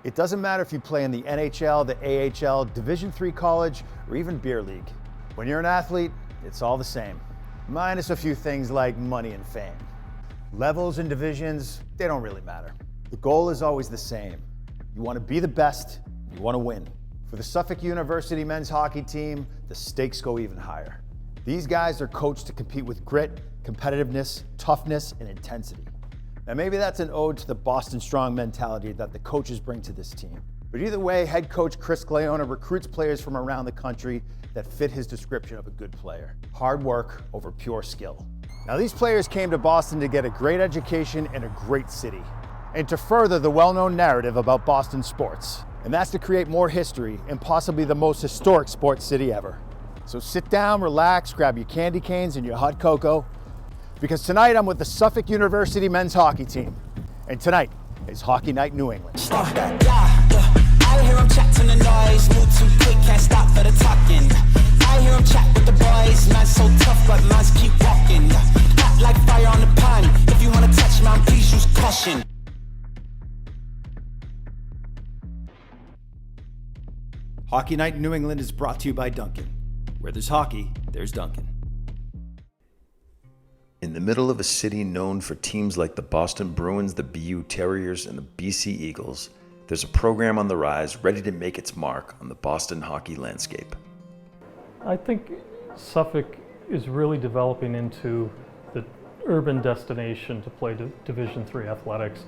It doesn't matter if you play in the NHL, the AHL, Division III college, or even beer league. When you're an athlete, it's all the same, minus a few things like money and fame. Levels and divisions, they don't really matter. The goal is always the same. You want to be the best, you want to win. For the Suffolk University men's hockey team, the stakes go even higher. These guys are coached to compete with grit, competitiveness, toughness, and intensity. Now maybe that's an ode to the Boston strong mentality that the coaches bring to this team. But either way, head coach Chris Gleona recruits players from around the country that fit his description of a good player. Hard work over pure skill. Now these players came to Boston to get a great education in a great city, and to further the well-known narrative about Boston sports. And that's to create more history in possibly the most historic sports city ever. So sit down, relax, grab your candy canes and your hot cocoa, because tonight I'm with the Suffolk University men's hockey team. And tonight is Hockey Night New England. I hear him chat to the noise, move too quick, can't stop for the talking. I hear him chat with the boys, man's so tough, but man's keep walking. Hot like fire on the pan, if you wanna touch man, please use caution. Hockey Night New England is brought to you by Duncan. Where there's hockey, there's Duncan. In the middle of a city known for teams like the Boston Bruins, the BU Terriers, and the BC Eagles, there's a program on the rise ready to make its mark on the Boston hockey landscape. I think Suffolk is really developing into the urban destination to play Division III athletics.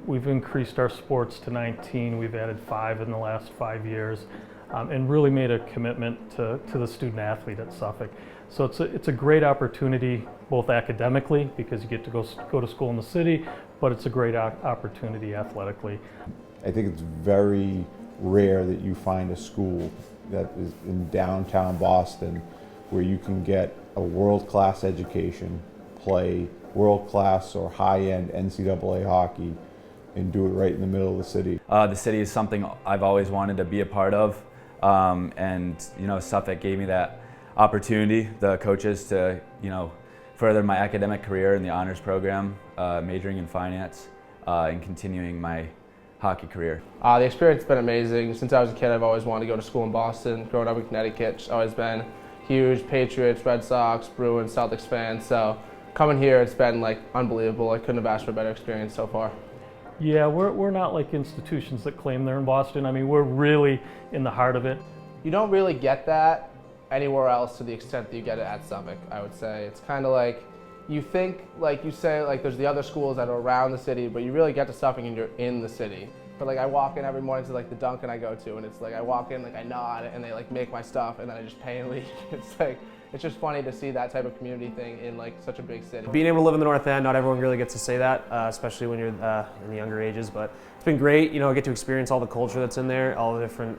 We've increased our sports to 19. We've added 5 in the last 5 years, and really made a commitment to the student athlete at Suffolk. So it's a great opportunity, both academically, because you get to go to school in the city, but it's a great opportunity athletically. I think it's very rare that you find a school that is in downtown Boston where you can get a world-class education, play world-class or high-end NCAA hockey, and do it right in the middle of the city. The city is something I've always wanted to be a part of, and Suffolk gave me that opportunity, the coaches, to further my academic career in the honors program, majoring in finance, and continuing my hockey career. The experience has been amazing. Since I was a kid, I've always wanted to go to school in Boston. Growing up in Connecticut, it's always been huge Patriots, Red Sox, Bruins, Celtics fan. So coming here, it's been like unbelievable. I couldn't have asked for a better experience so far. Yeah, we're not like institutions that claim they're in Boston. I mean, we're really in the heart of it. You don't really get that anywhere else to the extent that you get it at Suffolk, I would say. It's kind of like, you think, like you say, like there's the other schools that are around the city, but you really get to Suffolk and you're in the city. But like I walk in every morning to like the Dunkin' I go to, and it's like I walk in, like I nod, and they like make my stuff, and then I just pay and leave. It's just funny to see that type of community thing in like such a big city. Being able to live in the North End, not everyone really gets to say that, especially when you're in the younger ages. But it's been great, I get to experience all the culture that's in there, all the different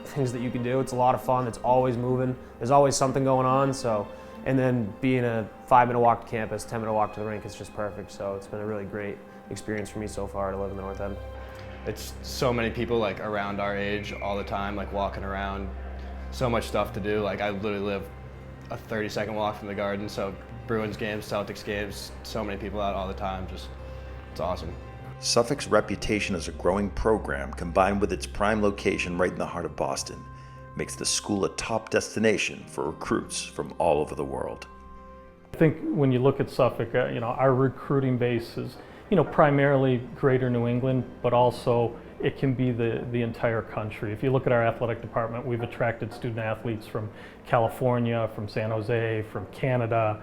things that you can do. It's a lot of fun. It's always moving. There's always something going on. So, and then being a 5-minute walk to campus, 10-minute walk to the rink is just perfect. So it's been a really great experience for me so far to live in the North End. It's so many people like around our age all the time, like walking around. So much stuff to do. Like I literally live a 30-second walk from the Garden, so Bruins games, Celtics games, so many people out all the time. Just, it's awesome. Suffolk's reputation as a growing program, combined with its prime location right in the heart of Boston, makes the school a top destination for recruits from all over the world. I think when you look at Suffolk, our recruiting base is, primarily greater New England, but also it can be the entire country. If you look at our athletic department, we've attracted student athletes from California, from San Jose, from Canada,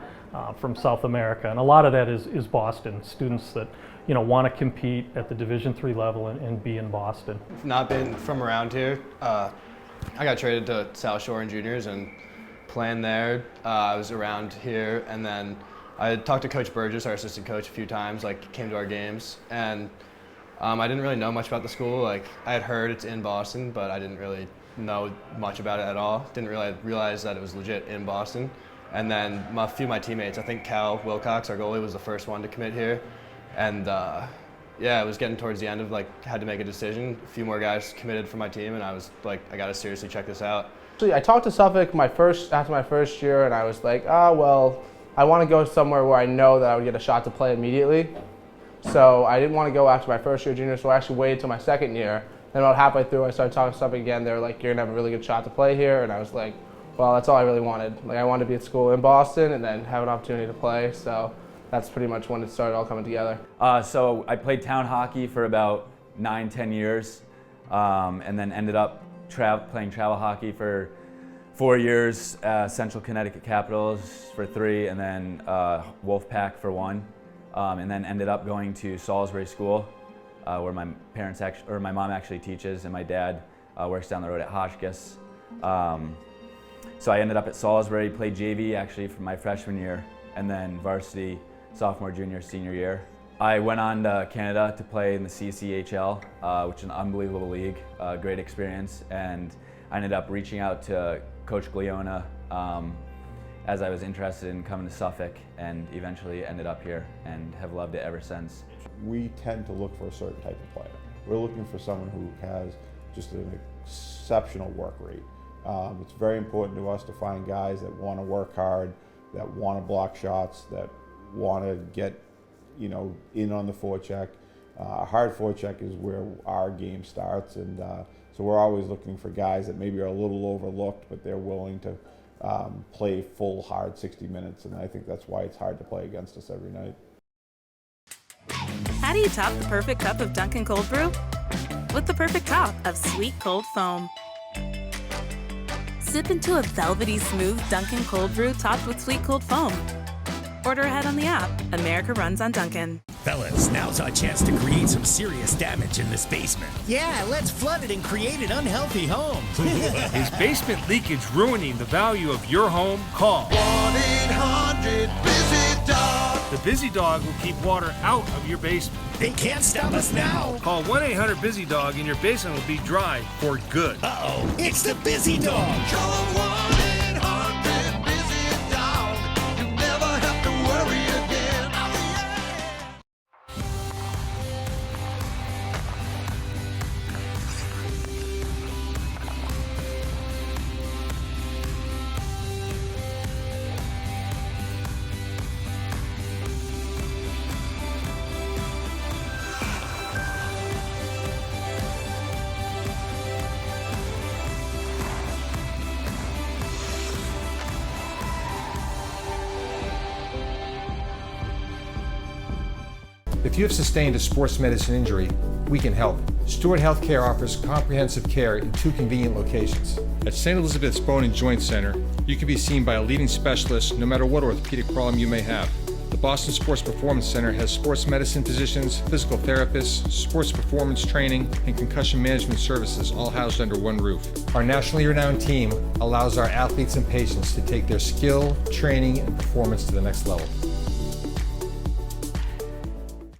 from South America, and a lot of that is Boston. Students that want to compete at the Division III level and be in Boston. Not been from around here. I got traded to South Shore and Juniors and playing there. I was around here, and then I talked to Coach Burgess, our assistant coach, a few times, came to our games, and I didn't really know much about the school. Like, I had heard it's in Boston, but I didn't really know much about it at all. Didn't really realize that it was legit in Boston. And then a few of my teammates, I think Cal Wilcox, our goalie, was the first one to commit here. And yeah, it was getting towards the end of had to make a decision. A few more guys committed for my team, and I was like, I got to seriously check this out. Actually, I talked to Suffolk after my first year, and I was like, well, I want to go somewhere where I know that I would get a shot to play immediately. So I didn't want to go after my first year junior, so I actually waited till my second year. Then about halfway through, I started talking to Suffolk again. They were like, "You're gonna have a really good shot to play here," and I was like, "Well, that's all I really wanted. Like, I wanted to be at school in Boston and then have an opportunity to play." So that's pretty much when it started all coming together. So I played town hockey for about 9-10 years, and then ended up playing travel hockey for 4 years, Central Connecticut Capitals for 3, and then Wolfpack for 1, and then ended up going to Salisbury School, where my mom actually teaches, and my dad works down the road at Hotchkiss. So I ended up at Salisbury, played JV actually for my freshman year, and then varsity sophomore, junior, senior year. I went on to Canada to play in the CCHL, which is an unbelievable league, great experience, and I ended up reaching out to Coach Gliona as I was interested in coming to Suffolk, and eventually ended up here and have loved it ever since. We tend to look for a certain type of player. We're looking for someone who has just an exceptional work rate. It's very important to us to find guys that want to work hard, that want to block shots, that want to get, in on the forecheck. A hard forecheck is where our game starts, and so we're always looking for guys that maybe are a little overlooked, but they're willing to play full hard 60 minutes, and I think that's why it's hard to play against us every night. How do you top the perfect cup of Dunkin' Cold Brew? With the perfect top of sweet cold foam. Sip into a velvety smooth Dunkin' Cold Brew topped with sweet cold foam. Order ahead on the app. America runs on Dunkin'. Fellas, now's our chance to create some serious damage in this basement. Yeah, let's flood it and create an unhealthy home. Is basement leakage ruining the value of your home? Call 1-800-BUSY-DOG. The Busy Dog will keep water out of your basement. They can't stop us now. Call 1-800-BUSY-DOG and your basement will be dry for good. Uh-oh, it's the Busy Dog. Call 1-800-BUSY-DOG. You never have to worry again. If you have sustained a sports medicine injury, we can help. Stewart Healthcare offers comprehensive care in 2 convenient locations. At St. Elizabeth's Bone and Joint Center, you can be seen by a leading specialist no matter what orthopedic problem you may have. The Boston Sports Performance Center has sports medicine physicians, physical therapists, sports performance training, and concussion management services all housed under one roof. Our nationally renowned team allows our athletes and patients to take their skill, training, and performance to the next level.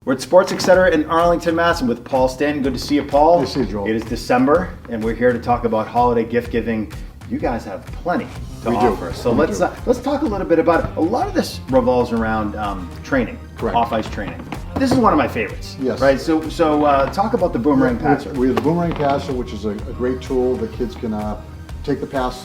We're at Sports Etc. in Arlington, Mass. I'm with Paul Stanton. Good to see you, Paul. Good to see you, Joel. It is December, and we're here to talk about holiday gift giving. You guys have plenty to offer. So let's talk a little bit about it. A lot of this revolves around training, off-ice training. This is one of my favorites. Yes. Right. So talk about the boomerang passer. We have the boomerang passer, which is a great tool that kids can take the pass,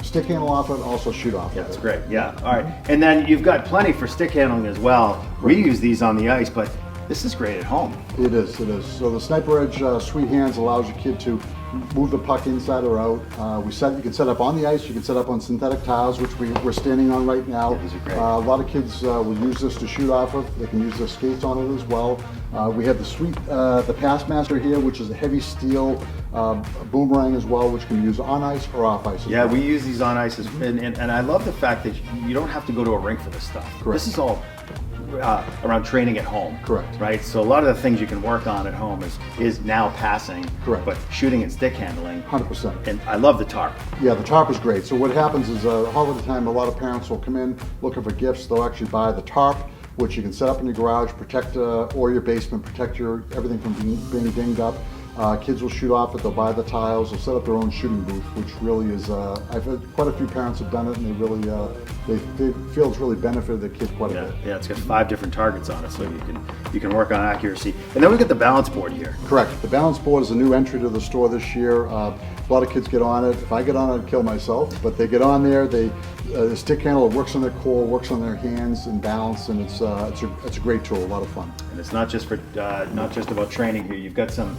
stick handle off it, and also shoot off. Yeah, that's great. Yeah. All right. And then you've got plenty for stick handling as well. We use these on the ice, but this is great at home. It is. So the Sniper Edge Sweet Hands allows your kid to move the puck inside or out. You can set up on the ice. You can set up on synthetic tiles, which we're standing on right now. Yeah, these are great. A lot of kids will use this to shoot off of. They can use their skates on it as well. We have the Passmaster here, which is a heavy steel boomerang as well, which can be used on ice or off ice. Yeah, we use these on ice, and I love the fact that you don't have to go to a rink for this stuff. Correct. This is all around training at home. Correct. Right? So a lot of the things you can work on at home is now passing. Correct. But shooting and stick handling. 100%. And I love the tarp. Yeah, the tarp is great. So what happens is holiday time, a lot of parents will come in looking for gifts. They'll actually buy the tarp, which you can set up in your garage, protect or your basement, protect everything from being dinged up. Kids will shoot off it, they'll buy the tiles, they'll set up their own shooting booth, which really is, I've had quite a few parents have done it, and they really, they feel it's really benefited their kids quite a bit. Yeah, it's got 5 different targets on it, so you can work on accuracy. And then we get the balance board here. Correct. The balance board is a new entry to the store this year. A lot of kids get on it. If I get on it, I'd kill myself. But they get on there. The stick handle works on their core, works on their hands and balance, and it's a great tool. A lot of fun. And it's not just for not just about training here. You've got some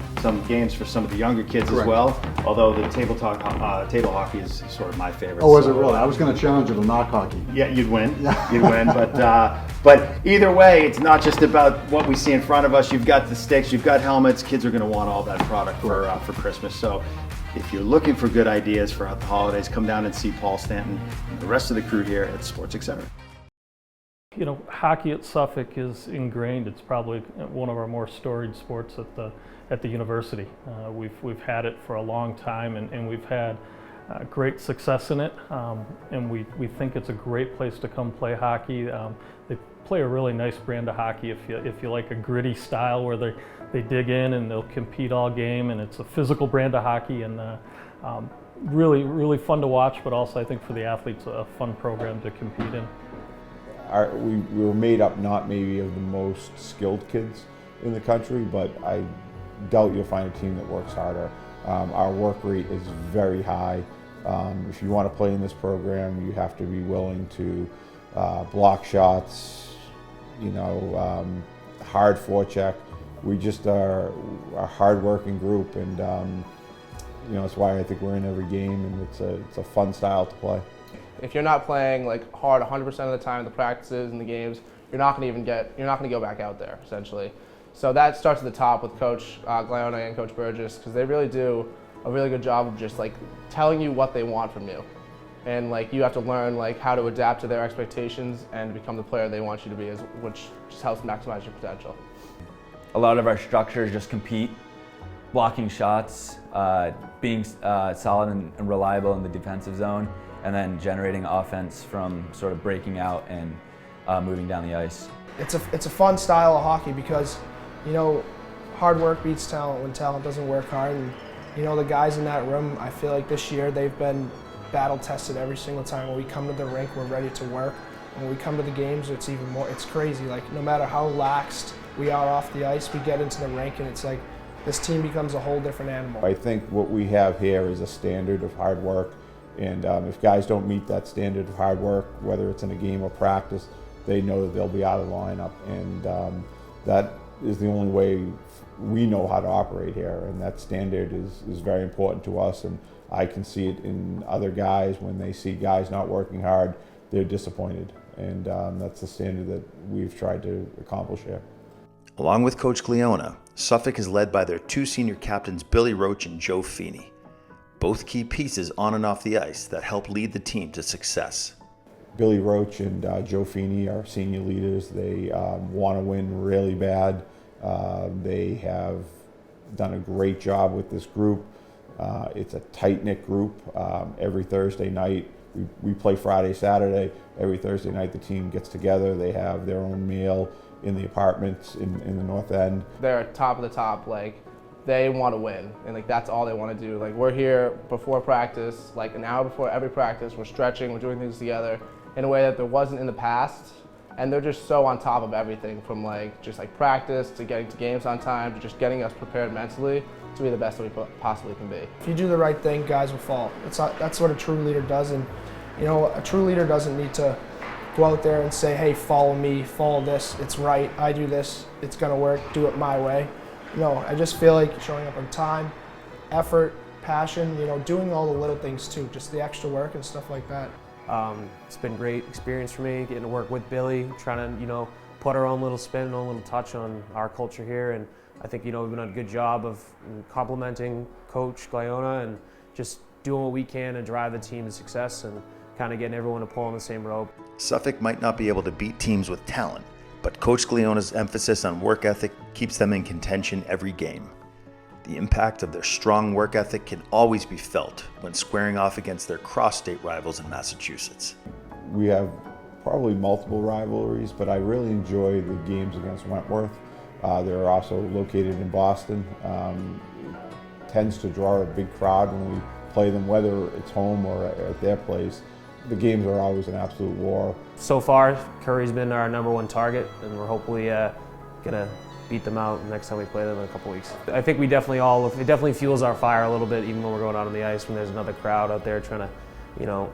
games for some of the younger kids Correct. as well. Although the table hockey is sort of my favorite. Oh, is it really? I was going to challenge you to knock hockey. Yeah, you'd win. You'd win. But either way, it's not just about what we see in front of us. You've got the sticks, you've got helmets. Kids are going to want all that product for Christmas. So if you're looking for good ideas for the holidays, come down and see Paul Stanton and the rest of the crew here at Sports Center. You know, hockey at Suffolk is ingrained. It's probably one of our more storied sports at the university. We've had it for a long time, and we've had great success in it. And we think it's a great place to come play hockey. They play a really nice brand of hockey if you like a gritty style where they dig in and they'll compete all game, and it's a physical brand of hockey, and really fun to watch, but also I think for the athletes a fun program to compete in. We were made up not maybe of the most skilled kids in the country, but I doubt you'll find a team that works harder. Our work rate is very high. If you want to play in this program, you have to be willing to block shots, hard forecheck. We just are a hard-working group, and that's why I think we're in every game, and it's a fun style to play. If you're not playing like hard 100% of the time in the practices and the games, you're not going to go back out there essentially. So that starts at the top with Coach Glayona and Coach Burgess, because they really do a really good job of just like telling you what they want from you, and like you have to learn like how to adapt to their expectations and become the player they want you to be, which just helps maximize your potential. A lot of our structure is just compete, blocking shots, being solid and reliable in the defensive zone, and then generating offense from sort of breaking out and moving down the ice. It's a fun style of hockey because, hard work beats talent when talent doesn't work hard. And, the guys in that room, I feel like this year they've been battle tested every single time. When we come to the rink, we're ready to work. When we come to the games, it's even more, it's crazy. Like, no matter how laxed we are off the ice, we get into the rink and it's like this team becomes a whole different animal. I think what we have here is a standard of hard work. And if guys don't meet that standard of hard work, whether it's in a game or practice, they know that they'll be out of the lineup. And that is the only way we know how to operate here. And that standard is very important to us. And I can see it in other guys. When they see guys not working hard, they're disappointed. And that's the standard that we've tried to accomplish here. Along with Coach Glayona, Suffolk is led by their 2 senior captains, Billy Roach and Joe Feeney. Both key pieces on and off the ice that help lead the team to success. Billy Roach and Joe Feeney are senior leaders. They want to win really bad. They have done a great job with this group. It's a tight-knit group. Every Thursday night, we play Friday, Saturday. Every Thursday night the team gets together. They have their own meal in the apartments in the North End. They're top of the top, like they want to win, and like that's all they want to do. Like we're here before practice, like an hour before every practice, we're stretching, we're doing things together in a way that there wasn't in the past, and they're just so on top of everything, from like just like practice to getting to games on time to just getting us prepared mentally to be the best that we possibly can be. If you do the right thing, guys will fall. That's what a true leader does, and a true leader doesn't need to go out there and say, hey, follow me, follow this, it's right, I do this, it's gonna work, do it my way. I just feel like showing up on time, effort, passion, doing all the little things too, just the extra work and stuff like that. It's been a great experience for me, getting to work with Billy, trying to, put our own little spin, our own little touch on our culture here. And I think, we've done a good job of complimenting Coach Glayona and just doing what we can to drive the team to success and kind of getting everyone to pull on the same rope. Suffolk might not be able to beat teams with talent, but Coach Gleona's emphasis on work ethic keeps them in contention every game. The impact of their strong work ethic can always be felt when squaring off against their cross-state rivals in Massachusetts. We have probably multiple rivalries, but I really enjoy the games against Wentworth. They're also located in Boston. Tends to draw a big crowd when we play them, whether it's home or at their place. The games are always an absolute war. So far, Curry's been our #1 target, and we're hopefully gonna beat them out next time we play them in a couple weeks. I think it definitely fuels our fire a little bit, even when we're going out on the ice, when there's another crowd out there trying to,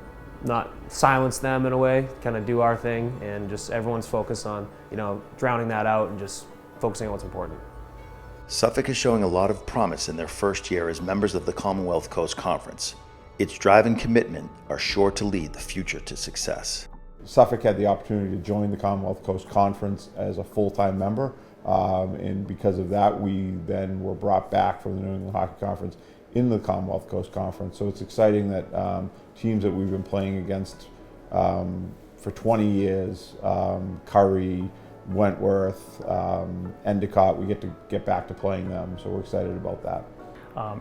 not silence them in a way, kind of do our thing, and just everyone's focused on, drowning that out and just focusing on what's important. Suffolk is showing a lot of promise in their first year as members of the Commonwealth Coast Conference. Its drive and commitment are sure to lead the future to success. Suffolk had the opportunity to join the Commonwealth Coast Conference as a full-time member, and because of that, we then were brought back from the New England Hockey Conference in the Commonwealth Coast Conference. So it's exciting that teams that we've been playing against for 20 years, Curry, Wentworth, Endicott, we get to get back to playing them, so we're excited about that.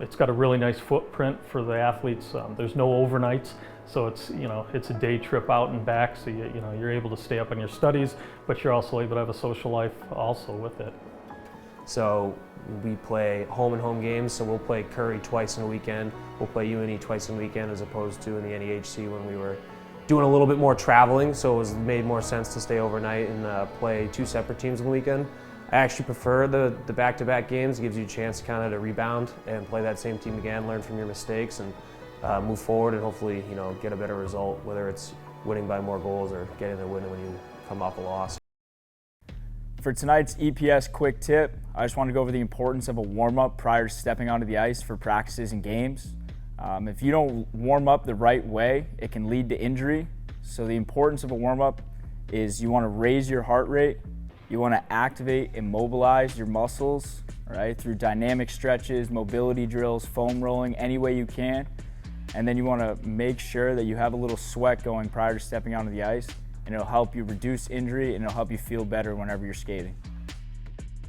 It's got a really nice footprint for the athletes. There's no overnights, so it's a day trip out and back. So you're able to stay up on your studies, but you're also able to have a social life also with it. So we play home and home games. So we'll play Curry twice in a weekend. We'll play UNE twice in a weekend, as opposed to in the NEHC when we were doing a little bit more traveling. So it made more sense to stay overnight and play 2 separate teams on the weekend. I actually prefer the back-to-back games. It gives you a chance kind of to rebound and play that same team again, learn from your mistakes, and move forward and hopefully get a better result, whether it's winning by more goals or getting the win when you come off a loss. For tonight's EPS quick tip, I just want to go over the importance of a warm-up prior to stepping onto the ice for practices and games. If you don't warm up the right way, it can lead to injury. So the importance of a warm-up is you want to raise your heart rate. You want to activate and mobilize your muscles, right, through dynamic stretches, mobility drills, foam rolling, any way you can. And then you want to make sure that you have a little sweat going prior to stepping onto the ice, and it'll help you reduce injury and it'll help you feel better whenever you're skating.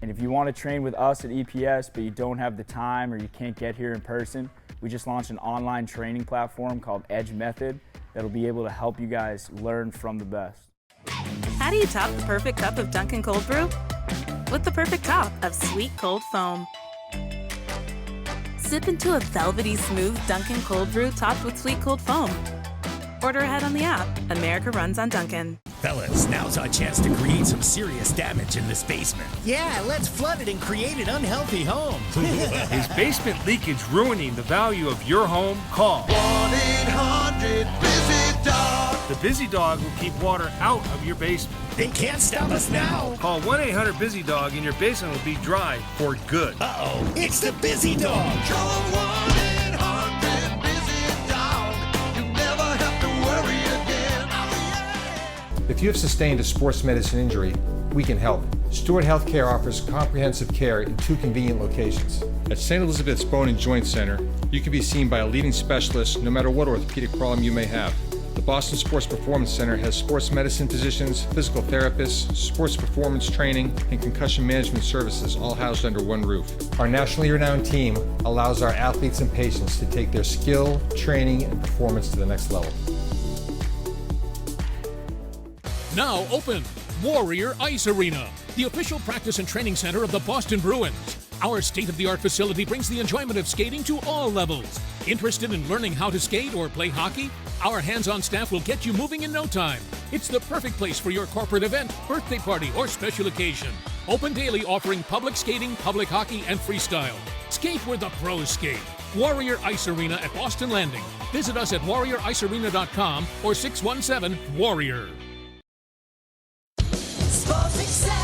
And if you want to train with us at EPS, but you don't have the time or you can't get here in person, we just launched an online training platform called Edge Method that'll be able to help you guys learn from the best. How do you top the perfect cup of Dunkin' Cold Brew? With the perfect top of sweet cold foam. Sip into a velvety smooth Dunkin' Cold Brew topped with sweet cold foam. Order ahead on the app. America runs on Dunkin'. Fellas, now's our chance to create some serious damage in this basement. Yeah, let's flood it and create an unhealthy home. Is basement leakage ruining the value of your home? Call 1-800-BUSY-DOG. The Busy Dog will keep water out of your basement. They can't stop us now. Call 1-800-BUSY-DOG and your basement will be dry for good. Uh-oh, it's the Busy Dog. Call 1-800-BUSY-DOG. You never have to worry again. Oh, yeah. If you have sustained a sports medicine injury, we can help. Stewart Healthcare offers comprehensive care in 2 convenient locations. At St. Elizabeth's Bone and Joint Center, you can be seen by a leading specialist no matter what orthopedic problem you may have. The Boston Sports Performance Center has sports medicine physicians, physical therapists, sports performance training, and concussion management services all housed under one roof. Our nationally renowned team allows our athletes and patients to take their skill, training, and performance to the next level. Now open, Warrior Ice Arena, the official practice and training center of the Boston Bruins. Our state-of-the-art facility brings the enjoyment of skating to all levels. Interested in learning how to skate or play hockey? Our hands-on staff will get you moving in no time. It's the perfect place for your corporate event, birthday party, or special occasion. Open daily, offering public skating, public hockey, and freestyle. Skate where the pros skate. Warrior Ice Arena at Boston Landing. Visit us at warrioricearena.com or 617-WARRIOR. Sports Etc.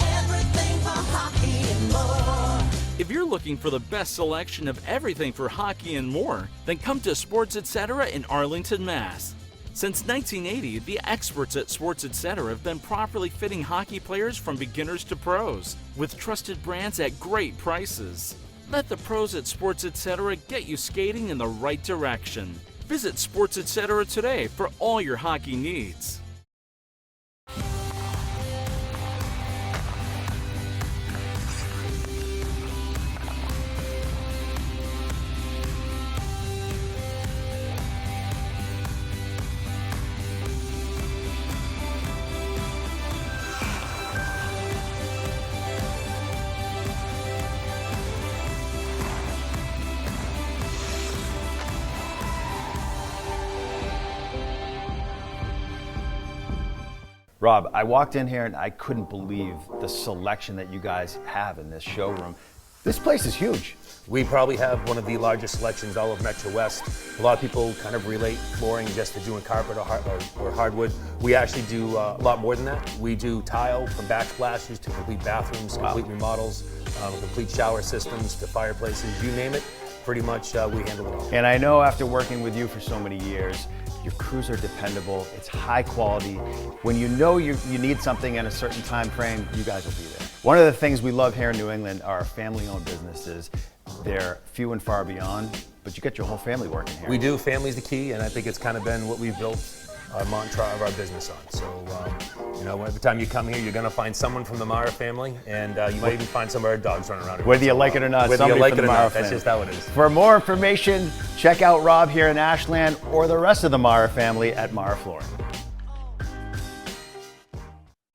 Everything for hockey and more. If you're looking for the best selection of everything for hockey and more, then come to Sports Etc. in Arlington, Mass. Since 1980, the experts at Sports Etc. have been properly fitting hockey players from beginners to pros, with trusted brands at great prices. Let the pros at Sports Etc. get you skating in the right direction. Visit Sports Etc. today for all your hockey needs. Rob, I walked in here and I couldn't believe the selection that you guys have in this showroom. This place is huge. We probably have one of the largest selections all of Metro West. A lot of people kind of relate flooring just to doing carpet or hardwood. We actually do a lot more than that. We do tile from backsplashes to complete bathrooms, complete remodels, complete shower systems to fireplaces, you name it. Pretty much we handle it all. And I know after working with you for so many years, your crews are dependable, it's high quality. When you know you need something in a certain time frame, you guys will be there. One of the things we love here in New England are family-owned businesses. They're few and far beyond, but you get your whole family working here. We do. Family's the key, and I think it's kind of been what we've built our mantra of our business on. So, you know, every time you come here, you're going to find someone from the Mara family, and you might even find some of our dogs running around. Whether you like it or not, whether you somebody like from it the or Mara not, that's family. just how it is. For more information, check out Rob here in Ashland or the rest of the Mara family at Mara Flooring.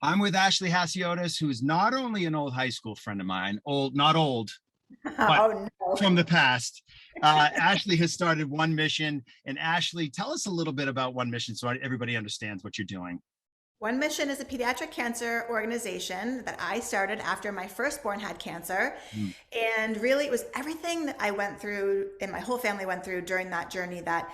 I'm with Ashley Hasiotis, who is not only an old high school friend of mine, not old, but from the past. Ashley has started One Mission. And Ashley, tell us a little bit about One Mission so everybody understands what you're doing. One Mission is a pediatric cancer organization that I started after my firstborn had cancer. And really, it was everything that I went through and my whole family went through during that journey that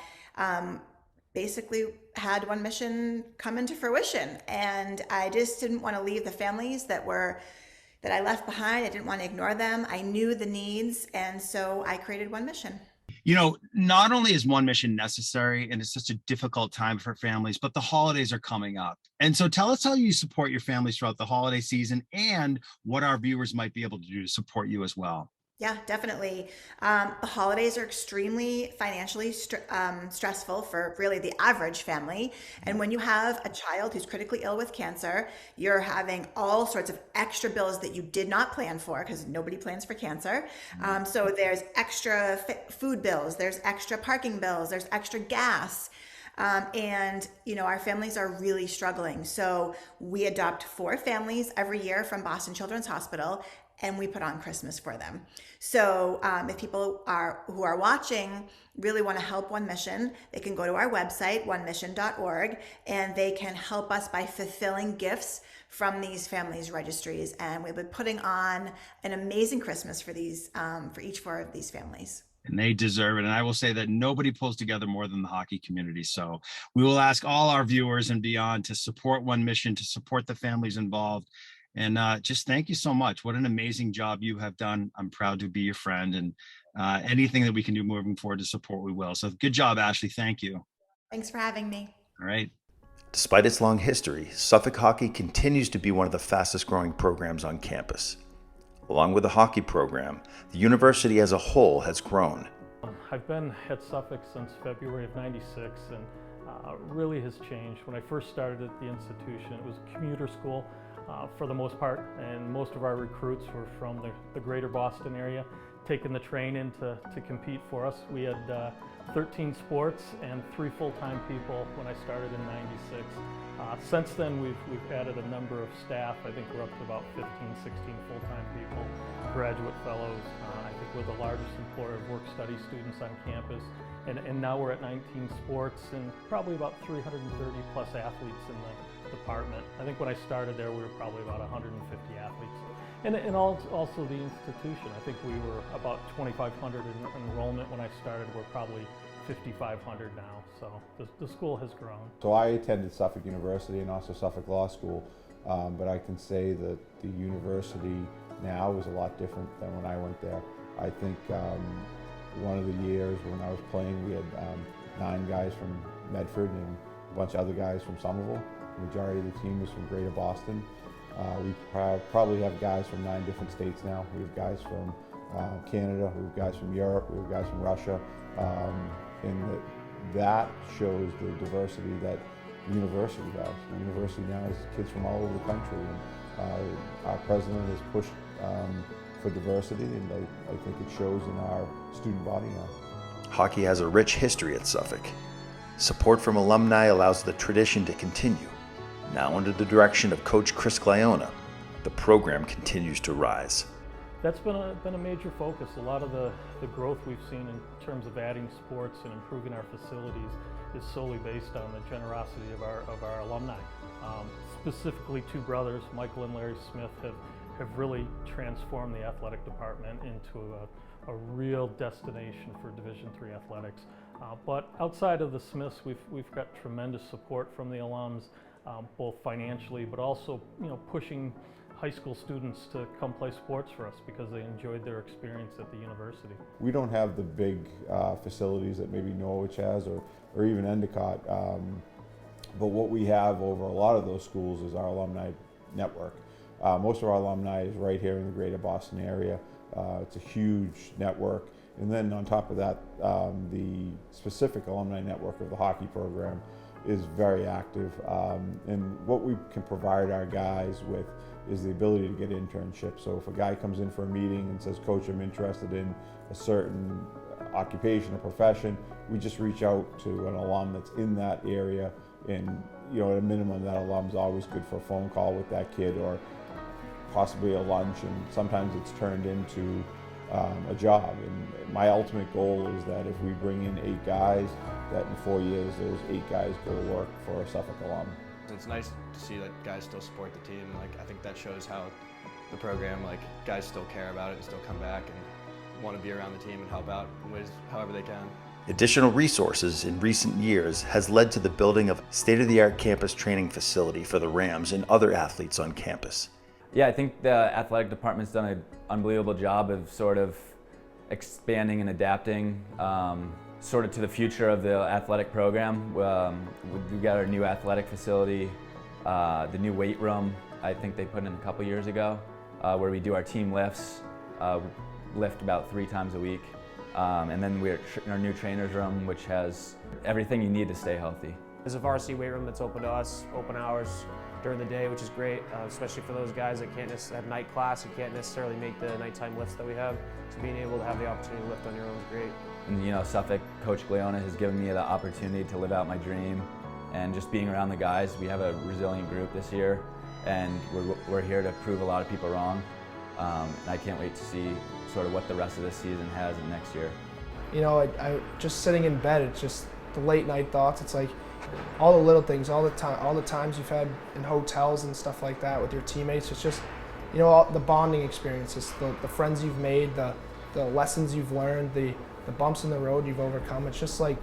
basically had One Mission come into fruition. And I just didn't want to leave the families that I left behind. I didn't want to ignore them. I knew the needs, and so I created One Mission. You know, not only is One Mission necessary, and it's such a difficult time for families, but the holidays are coming up. And so tell us how you support your families throughout the holiday season and what our viewers might be able to do to support you as well. Yeah, definitely. The holidays are extremely financially stressful for really the average family. And when you have a child who's critically ill with cancer, you're having all sorts of extra bills that you did not plan for, because nobody plans for cancer. So there's extra food bills, there's extra parking bills, there's extra gas. And, you know, our families are really struggling. So we adopt 4 families every year from Boston Children's Hospital, and we put on Christmas for them. So if people who are watching really want to help One Mission, they can go to our website, onemission.org, and they can help us by fulfilling gifts from these families' registries. And we've been putting on an amazing Christmas for these, for each 4 of these families. And they deserve it. And I will say that nobody pulls together more than the hockey community. So we will ask all our viewers and beyond to support One Mission, to support the families involved. And just thank you so much. What an amazing job you have done. I'm proud to be your friend, and anything that we can do moving forward to support, we will. So good job, Ashley. Thank you. Thanks for having me. All right. Despite its long history, Suffolk hockey continues to be one of the fastest growing programs on campus. Along with the hockey program, the university as a whole has grown. I've been at Suffolk since February of '96, and really has changed. When I first started at the institution, it was a commuter school for the most part, and most of our recruits were from the greater Boston area, taking the train in to compete for us. We had 13 sports and 3 full-time people when I started in '96. Since then, we've added a number of staff. I think we're up to about 15, 16 full-time people, graduate fellows. I think we're the largest employer of work-study students on campus. And now we're at 19 sports and probably about 330 plus athletes in the department. I think when I started there, we were probably about 150 athletes. And also the institution. I think we were about 2,500 in enrollment when I started. We're probably 5,500 now. So the school has grown. So I attended Suffolk University and also Suffolk Law School, but I can say that the university now is a lot different than when I went there. I think one of the years when I was playing, we had 9 guys from Medford and a bunch of other guys from Somerville. The majority of the team was from Greater Boston. We probably have guys from 9 different states now. We have guys from Canada, we have guys from Europe, we have guys from Russia. And that shows the diversity that the university has. The university now has kids from all over the country. And our president has pushed for diversity, and I think it shows in our student body now. Hockey has a rich history at Suffolk. Support from alumni allows the tradition to continue. Now under the direction of Coach Chris Gleona, the program continues to rise. That's been a major focus. A lot of the growth we've seen in terms of adding sports and improving our facilities is solely based on the generosity of our alumni. Specifically, two brothers, Michael and Larry Smith, have really transformed the athletic department into a real destination for Division III athletics. But outside of the Smiths, we've got tremendous support from the alums, both financially, but also pushing high school students to come play sports for us because they enjoyed their experience at the university. We don't have the big facilities that maybe Norwich has or even Endicott, but what we have over a lot of those schools is our alumni network. Most of our alumni is right here in the greater Boston area. It's a huge network. And then on top of that, the specific alumni network of the hockey program is very active. And what we can provide our guys with is the ability to get internships. So if a guy comes in for a meeting and says, "Coach, I'm interested in a certain occupation or profession," we just reach out to an alum that's in that area, and at a minimum that alum's always good for a phone call with that kid or possibly a lunch, and sometimes it's turned into a job. And my ultimate goal is that if we bring in 8 guys, that in 4 years those 8 guys go to work for a Suffolk alum. It's nice to see that guys still support the team. I think that shows how the program, guys still care about it and still come back and want to be around the team and help out in ways however they can. Additional resources in recent years has led to the building of a state-of-the-art campus training facility for the Rams and other athletes on campus. Yeah, I think the athletic department's done an unbelievable job of sort of expanding and adapting sort of to the future of the athletic program. We've got our new athletic facility, the new weight room, I think they put in a couple years ago, where we do our team lifts. We lift about 3 times a week. And then we're in our new trainer's room, which has everything you need to stay healthy. There's a varsity weight room that's open to us, open hours during the day, which is great, especially for those guys that can't have night class and can't necessarily make the nighttime lifts that we have. So being able to have the opportunity to lift on your own is great. And Suffolk, Coach Gleona has given me the opportunity to live out my dream, and just being around the guys. We have a resilient group this year, and we're here to prove a lot of people wrong. And I can't wait to see sort of what the rest of this season has in next year. I just sitting in bed, it's just the late night thoughts. It's like all the little things, all the times you've had in hotels and stuff like that with your teammates. It's just, all the bonding experiences, the friends you've made, the lessons you've learned, the bumps in the road you've overcome. It's just like,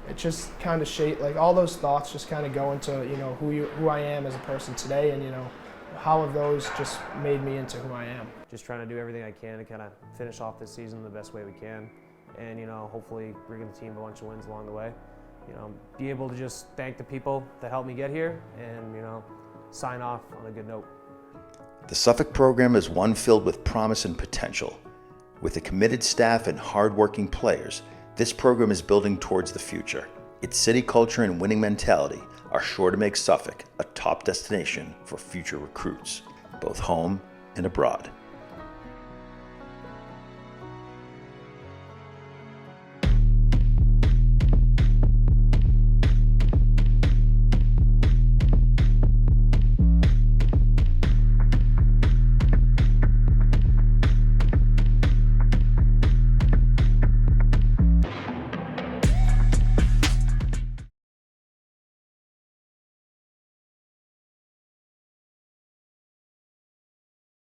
it just kind of all those thoughts just kind of go into, who I am as a person today, and how have those just made me into who I am. Just trying to do everything I can to kind of finish off this season the best way we can, and hopefully bringing the team a bunch of wins along the way. Be able to just thank the people that helped me get here, and sign off on a good note. The Suffolk program is one filled with promise and potential. With a committed staff and hard-working players, this program is building towards the future. Its city culture and winning mentality are sure to make Suffolk a top destination for future recruits, both home and abroad.